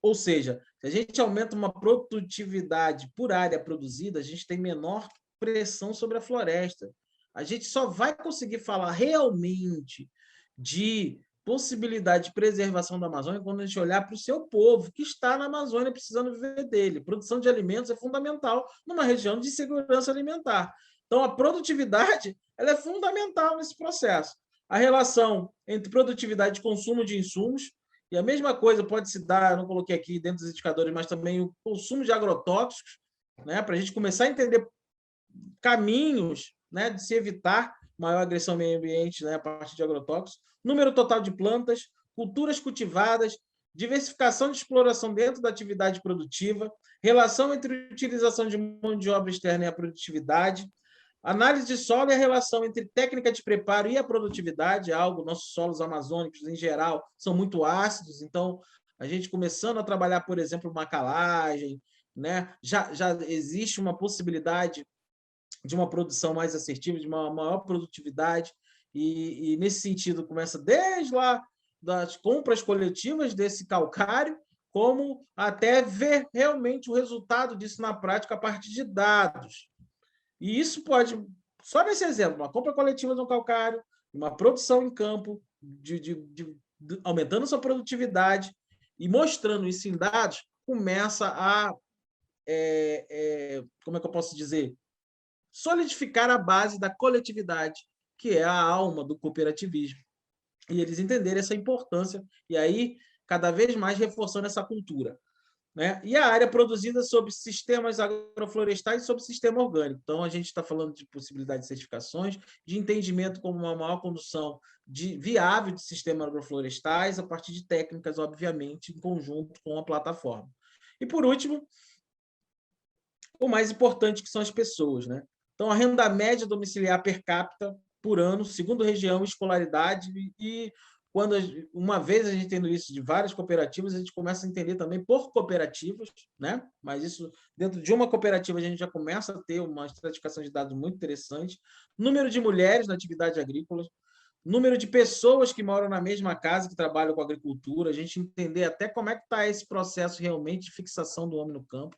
ou seja, se a gente aumenta uma produtividade por área produzida, a gente tem menor pressão sobre a floresta. A gente só vai conseguir falar realmente de possibilidade de preservação da Amazônia quando a gente olhar para o seu povo, que está na Amazônia precisando viver dele. Produção de alimentos é fundamental numa região de segurança alimentar. Então, a produtividade ela é fundamental nesse processo. A relação entre produtividade e consumo de insumos, e a mesma coisa pode se dar, eu não coloquei aqui dentro dos indicadores, mas também o consumo de agrotóxicos, né, para a gente começar a entender caminhos, né, de se evitar maior agressão ao meio ambiente, né, a partir de agrotóxicos, número total de plantas, culturas cultivadas, diversificação de exploração dentro da atividade produtiva, relação entre a utilização de mão de obra externa e a produtividade, análise de solo e a relação entre técnica de preparo e a produtividade, algo, nossos solos amazônicos, em geral, são muito ácidos, então, a gente começando a trabalhar, por exemplo, uma calagem, né, já existe uma possibilidade de uma produção mais assertiva, de uma maior produtividade, e nesse sentido começa desde lá das compras coletivas desse calcário, como até ver realmente o resultado disso na prática a partir de dados. E isso pode, só nesse exemplo, uma compra coletiva de um calcário, uma produção em campo, aumentando sua produtividade e mostrando isso em dados, começa a, como é que eu posso dizer, solidificar a base da coletividade, que é a alma do cooperativismo. E eles entenderem essa importância, e aí, cada vez mais reforçando essa cultura. Né? E a área produzida sob sistemas agroflorestais e sob sistema orgânico. Então, a gente está falando de possibilidade de certificações, de entendimento como uma maior condução viável de sistemas agroflorestais, a partir de técnicas, obviamente, em conjunto com a plataforma. E, por último, o mais importante, que são as pessoas, né? Então, a renda média domiciliar per capita por ano, segundo região, escolaridade, e quando uma vez a gente tendo isso de várias cooperativas, a gente começa a entender também por cooperativas, né? Mas isso, dentro de uma cooperativa, a gente já começa a ter uma estratificação de dados muito interessante. Número de mulheres na atividade agrícola, número de pessoas que moram na mesma casa, que trabalham com agricultura, a gente entender até como é que está esse processo realmente de fixação do homem no campo,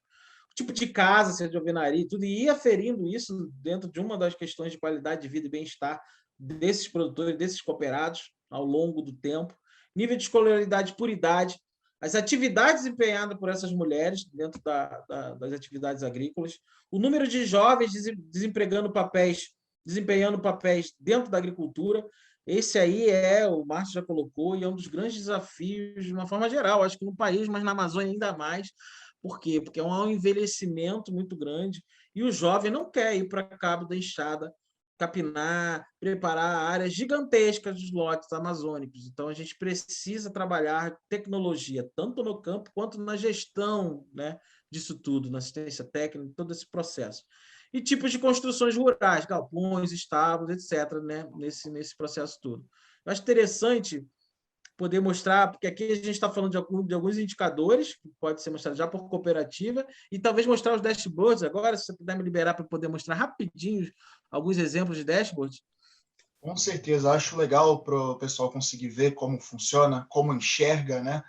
tipo de casa, se é de alvenaria, tudo, e ir aferindo isso dentro de uma das questões de qualidade de vida e bem-estar desses produtores, desses cooperados, ao longo do tempo, nível de escolaridade por idade, as atividades desempenhadas por essas mulheres dentro das atividades agrícolas, o número de jovens desempenhando papéis dentro da agricultura. Esse aí o Márcio já colocou, e é um dos grandes desafios de uma forma geral, acho que no país, mas na Amazônia ainda mais. Por quê? Porque é um envelhecimento muito grande e o jovem não quer ir para cabo da enxada, capinar, preparar áreas gigantescas dos lotes amazônicos. Então, a gente precisa trabalhar tecnologia, tanto no campo quanto na gestão, né, disso tudo, na assistência técnica, todo esse processo. e tipos de construções rurais, galpões, estábulos, etc., né? Nesse processo todo. Eu acho interessante poder mostrar, porque aqui a gente está falando de alguns indicadores, que pode ser mostrado já por cooperativa, e talvez mostrar os dashboards agora, se você puder me liberar para poder mostrar rapidinho alguns exemplos de dashboards. Com certeza, acho legal para o pessoal conseguir ver como funciona, como enxerga, né,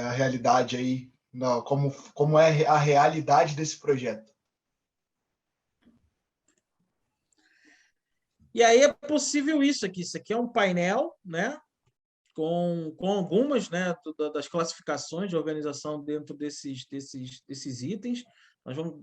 a realidade aí, como é a realidade desse projeto. E aí é possível isso aqui. Isso aqui é um painel, né, com algumas, né, das classificações de organização dentro desses itens.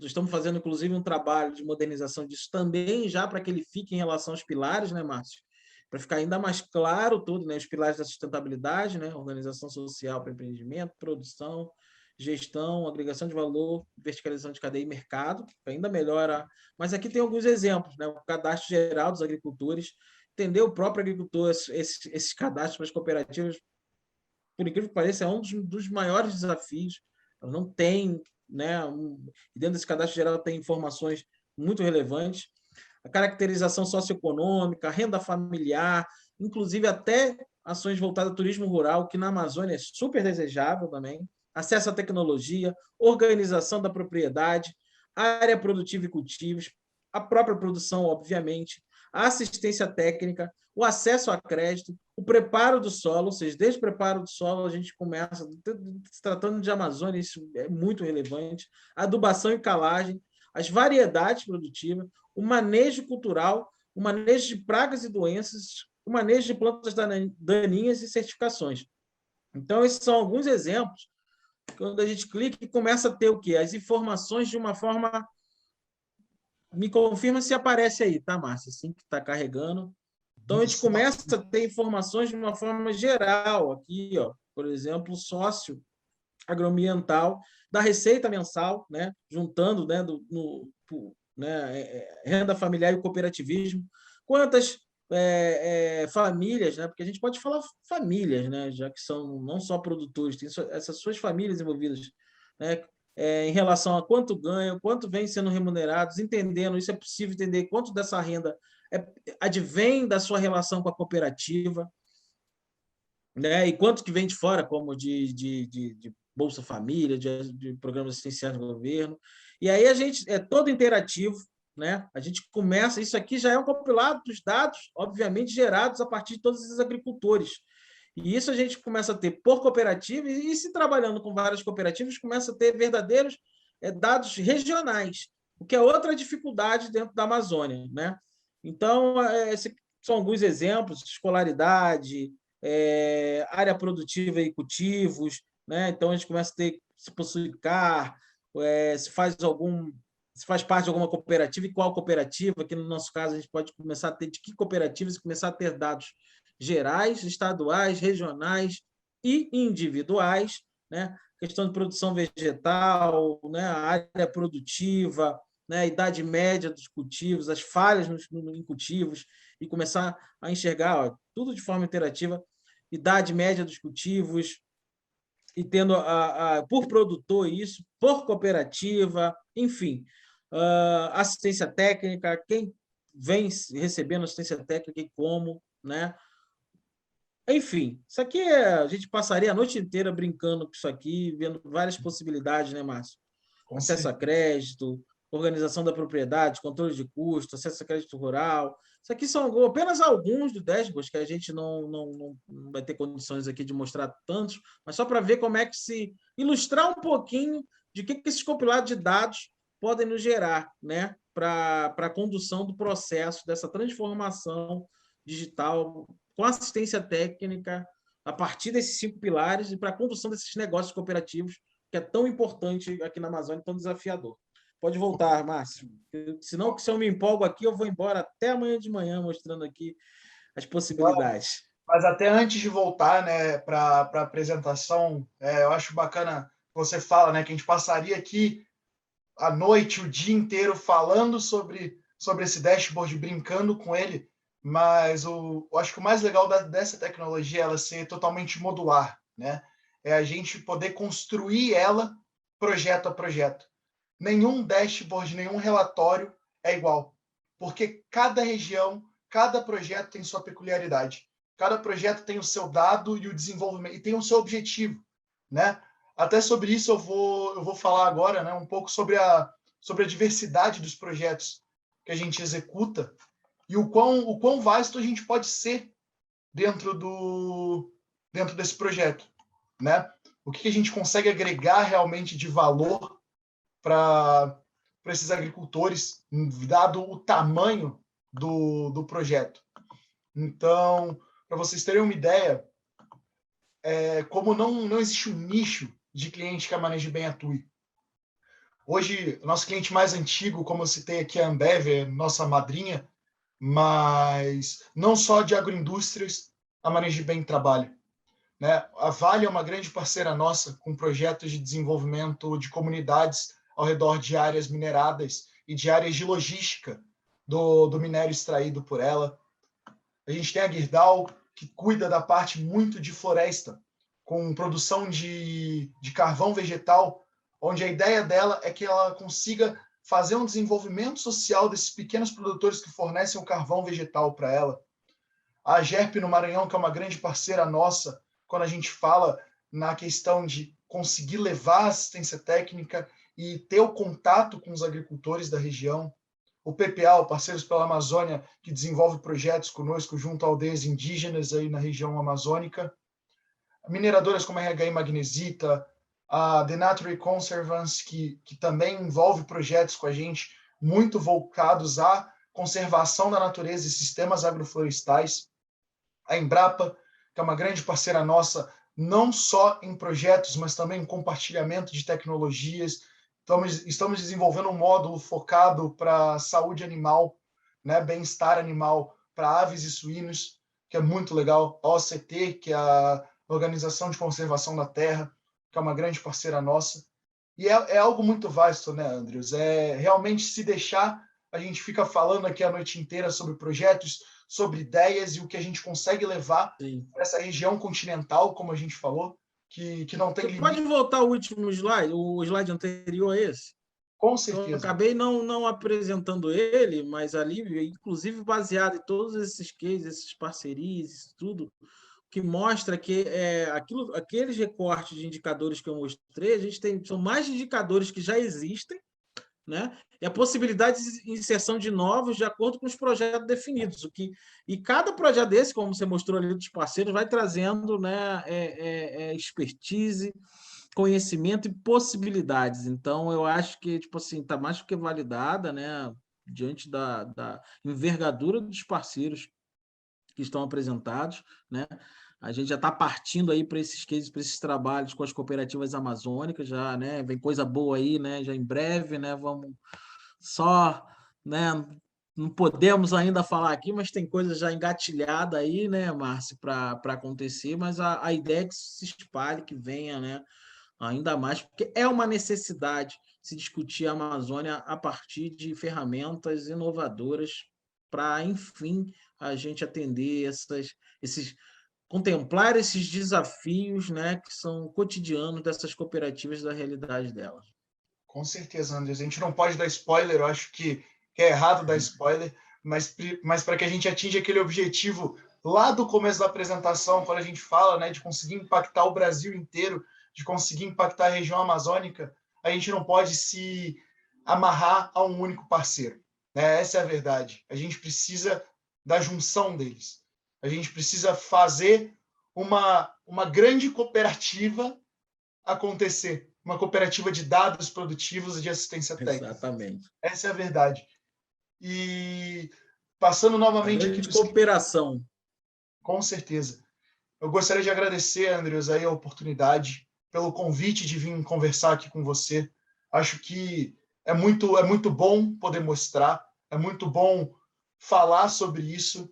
Estamos fazendo, inclusive, um trabalho de modernização disso também, já para que ele fique em relação aos pilares, né, Márcio? Para ficar ainda mais claro tudo, né? Os pilares da sustentabilidade, né? Organização social para empreendimento, produção, gestão, agregação de valor, verticalização de cadeia e mercado, que ainda melhora. Mas aqui tem alguns exemplos, né? O cadastro geral dos agricultores, entender o próprio agricultor, esses cadastros para as cooperativas, por incrível que pareça, é um dos maiores desafios. Ela não tem, né? Dentro desse cadastro geral tem informações muito relevantes. A caracterização socioeconômica, a renda familiar, inclusive até ações voltadas ao turismo rural, que na Amazônia é super desejável também, acesso à tecnologia, organização da propriedade, área produtiva e cultivos, a própria produção, obviamente, a assistência técnica, o acesso a crédito, o preparo do solo, ou seja, desde o preparo do solo a gente começa, se tratando de Amazônia, isso é muito relevante, a adubação e calagem, as variedades produtivas, o manejo cultural, o manejo de pragas e doenças, o manejo de plantas daninhas e certificações. Então, esses são alguns exemplos. Quando a gente clica e começa a ter o quê? As informações de uma forma... Me confirma se aparece aí, tá, Márcia? Assim que está carregando. Então, a gente começa a ter informações de uma forma geral aqui, ó, por exemplo, sócio agroambiental, da receita mensal, né, juntando, né, renda familiar e o cooperativismo, quantas famílias, né, porque a gente pode falar famílias, né, já que são não só produtores, tem essas suas famílias envolvidas, né, em relação a quanto ganham, quanto vem sendo remunerados, entendendo, isso é possível entender quanto dessa renda advém da sua relação com a cooperativa, né, e quanto que vem de fora, como de Bolsa Família, de programas assistenciais do governo. E aí a gente é todo interativo, né? A gente começa, isso aqui já é um compilado dos dados, obviamente, gerados a partir de todos esses agricultores. E isso a gente começa a ter por cooperativa, e se trabalhando com várias cooperativas, começa a ter verdadeiros dados regionais, o que é outra dificuldade dentro da Amazônia, né? Então, esses são alguns exemplos: escolaridade, área produtiva e cultivos, né? Então a gente começa a ter se possui CAR, se faz parte de alguma cooperativa e qual cooperativa. Aqui no nosso caso a gente pode começar a ter de que cooperativas e começar a ter dados gerais, estaduais, regionais e individuais, né? Questão de produção vegetal, né? A área produtiva, né? A idade média dos cultivos, as falhas em cultivos, e começar a enxergar, ó, tudo de forma interativa, idade média dos cultivos, e tendo por produtor isso, por cooperativa, enfim, assistência técnica, quem vem recebendo assistência técnica e como, né? Enfim, isso aqui a gente passaria a noite inteira brincando com isso aqui, vendo várias possibilidades, né, Márcio? Acesso a crédito, organização da propriedade, controle de custo, acesso a crédito rural. Isso aqui são apenas alguns do dashboard, que a gente não vai ter condições aqui de mostrar tantos, mas só para ver como é que se ilustrar um pouquinho de que esses compilados de dados podem nos gerar, né, para a condução do processo dessa transformação digital com assistência técnica a partir desses 5 pilares e para a condução desses negócios cooperativos, que é tão importante aqui na Amazônia, tão desafiador. Pode voltar, Márcio. Senão, se eu me empolgo aqui, eu vou embora até amanhã de manhã mostrando aqui as possibilidades. Mas até antes de voltar, né, para a apresentação, eu acho bacana que você fala, né, que a gente passaria aqui a noite, o dia inteiro falando sobre esse dashboard, brincando com ele, mas eu acho que o mais legal dessa tecnologia é ela ser totalmente modular, né? É a gente poder construir ela projeto a projeto. nenhum dashboard, nenhum relatório é igual, porque cada região, cada projeto tem sua peculiaridade. Cada projeto tem o seu dado e o desenvolvimento, e tem o seu objetivo, né? Até sobre isso eu vou falar agora, né, um pouco sobre a diversidade dos projetos que a gente executa e o quão vasto a gente pode ser dentro desse projeto, né? O que a gente consegue agregar realmente de valor para esses agricultores, dado o tamanho do projeto. Então, para vocês terem uma ideia, como não existe um nicho de cliente que a Maneje Bem atue. Hoje, o nosso cliente mais antigo, como eu citei aqui, a Ambev, é nossa madrinha, mas não só de agroindústrias a Maneje Bem trabalha, né? A Vale é uma grande parceira nossa com projetos de desenvolvimento de comunidades ao redor de áreas mineradas e de áreas de logística do minério extraído por ela. A gente tem a Gerdau, que cuida da parte muito de floresta, com produção de carvão vegetal, onde a ideia dela é que ela consiga fazer um desenvolvimento social desses pequenos produtores que fornecem o carvão vegetal para ela. A GERP no Maranhão, que é uma grande parceira nossa, quando a gente fala na questão de conseguir levar assistência técnica e ter o contato com os agricultores da região. O PPA, o Parceiros pela Amazônia, que desenvolve projetos conosco junto a aldeias indígenas aí na região amazônica. Mineradoras como a RHI Magnesita, a The Nature Conservancy, que também envolve projetos com a gente muito voltados à conservação da natureza e sistemas agroflorestais. A Embrapa, que é uma grande parceira nossa, não só em projetos, mas também em compartilhamento de tecnologias. Estamos desenvolvendo um módulo focado para saúde animal, né, bem-estar animal para aves e suínos, que é muito legal. A OCT, que é a Organização de Conservação da Terra, que é uma grande parceira nossa. E é algo muito vasto, né, Andrews? Realmente, se deixar, a gente fica falando aqui a noite inteira sobre projetos, sobre ideias e o que a gente consegue levar para essa região continental, como a gente falou, que não tem limite. Pode voltar ao último slide, o slide anterior a esse? Com certeza. Eu acabei não apresentando ele, mas ali, inclusive baseado em todos esses cases, essas parcerias, isso tudo, que mostra que aqueles recortes de indicadores que eu mostrei, a gente são mais indicadores que já existem, né? E a possibilidade de inserção de novos de acordo com os projetos definidos. E cada projeto desse, como você mostrou ali dos parceiros, vai trazendo, né, expertise, conhecimento e possibilidades. Então, eu acho que tipo assim, está mais do que validada, né, diante da envergadura dos parceiros que estão apresentados, né? A gente já está partindo aí para esses cases, para esses trabalhos com as cooperativas amazônicas, já, né? Vem coisa boa aí, né? Já em breve, né? Vamos só, né? Não podemos ainda falar aqui, mas tem coisa já engatilhada aí, né, Márcio, para acontecer, mas a ideia é que se espalhe, que venha, né? Ainda mais, porque é uma necessidade se discutir a Amazônia a partir de ferramentas inovadoras para, enfim, a gente atender contemplar esses desafios, né, que são cotidianos dessas cooperativas da realidade delas. Com certeza, Andres. A gente não pode dar spoiler, eu acho que é errado dar spoiler, mas para que a gente atinja aquele objetivo lá do começo da apresentação, quando a gente fala, né, de conseguir impactar o Brasil inteiro, de conseguir impactar a região amazônica, a gente não pode se amarrar a um único parceiro, né? Essa é a verdade. A gente precisa da junção deles. A gente precisa fazer uma grande cooperativa acontecer, uma cooperativa de dados produtivos e de assistência técnica. Exatamente. Essa é a verdade. E passando novamente aqui... cooperação. Com certeza. Eu gostaria de agradecer, Andrews, aí a oportunidade, pelo convite de vir conversar aqui com você. Acho que é muito bom poder mostrar, é muito bom falar sobre isso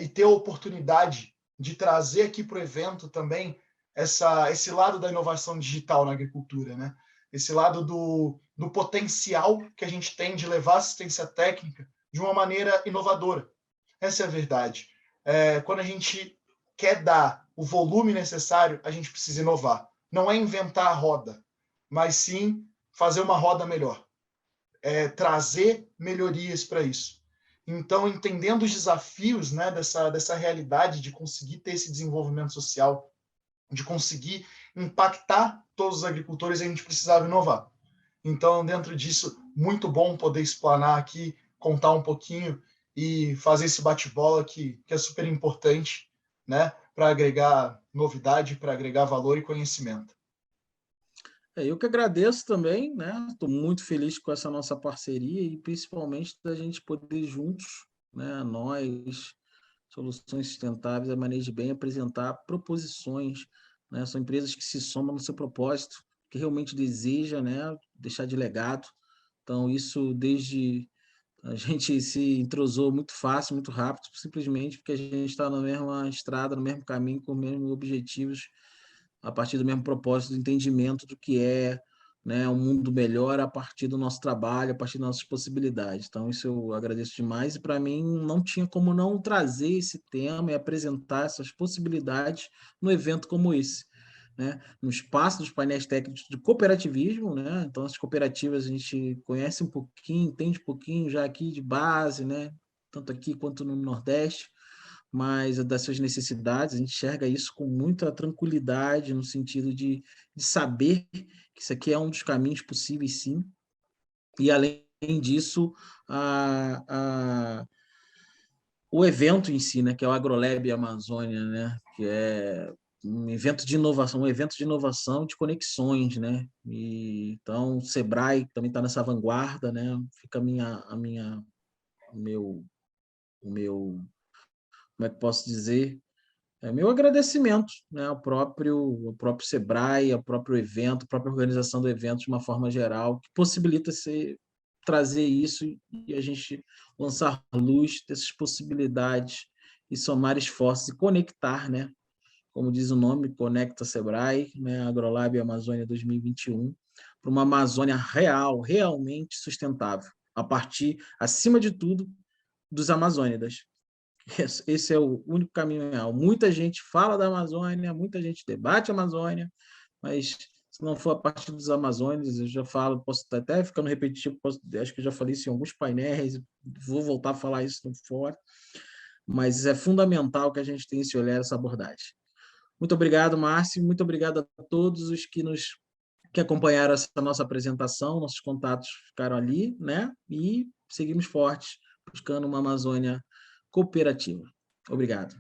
e ter a oportunidade de trazer aqui para o evento também esse lado da inovação digital na agricultura, né? Esse lado do potencial que a gente tem de levar assistência técnica de uma maneira inovadora. Essa é a verdade. Quando a gente quer dar o volume necessário, a gente precisa inovar. Não é inventar a roda, mas sim fazer uma roda melhor, trazer melhorias para isso. Então, entendendo os desafios, né, dessa realidade de conseguir ter esse desenvolvimento social, de conseguir impactar todos os agricultores, a gente precisava inovar. Então, dentro disso, muito bom poder explanar aqui, contar um pouquinho e fazer esse bate-bola que é super importante, né, para agregar novidade, para agregar valor e conhecimento. Eu que agradeço também, né? Estou muito feliz com essa nossa parceria e principalmente da gente poder juntos, né, nós, Soluções Sustentáveis, a Maneje Bem, apresentar proposições, né? São empresas que se somam no seu propósito, que realmente deseja, né, deixar de legado. Então, isso desde a gente se entrosou muito fácil, muito rápido, simplesmente porque a gente está na mesma estrada, no mesmo caminho, com os mesmos objetivos, a partir do mesmo propósito, do entendimento do que é, né, um mundo melhor a partir do nosso trabalho, a partir das nossas possibilidades. Então, isso eu agradeço demais e, para mim, não tinha como não trazer esse tema e apresentar essas possibilidades no evento como esse. Né? No espaço dos painéis técnicos de cooperativismo, né? Então, as cooperativas a gente conhece um pouquinho, entende um pouquinho já aqui de base, né? Tanto aqui quanto no Nordeste, mas das suas necessidades, a gente enxerga isso com muita tranquilidade, no sentido de saber que isso aqui é um dos caminhos possíveis, sim, e além disso, o evento em si, né, que é o AgroLab Amazônia, né, que é um evento de inovação, de conexões, né? E então o Sebrae também está nessa vanguarda, né? Fica o meu, como é que posso dizer? Meu agradecimento, né, ao próprio Sebrae, ao próprio evento, à própria organização do evento de uma forma geral, que possibilita trazer isso e a gente lançar luz dessas possibilidades e somar esforços e conectar, né, como diz o nome, Conecta Sebrae, né, AgroLab Amazônia 2021, para uma Amazônia realmente sustentável, a partir, acima de tudo, dos amazônidas. Esse é o único caminho real. Muita gente fala da Amazônia, muita gente debate a Amazônia, mas se não for a partir dos amazônidas, eu já falo, posso até ficando repetitivo, acho que eu já falei isso em alguns painéis, vou voltar a falar isso no fora, mas é fundamental que a gente tenha esse olhar, essa abordagem. Muito obrigado, Márcio, muito obrigado a todos os que acompanharam essa nossa apresentação, nossos contatos ficaram ali, né? E seguimos fortes, buscando uma Amazônia cooperativa. Obrigado.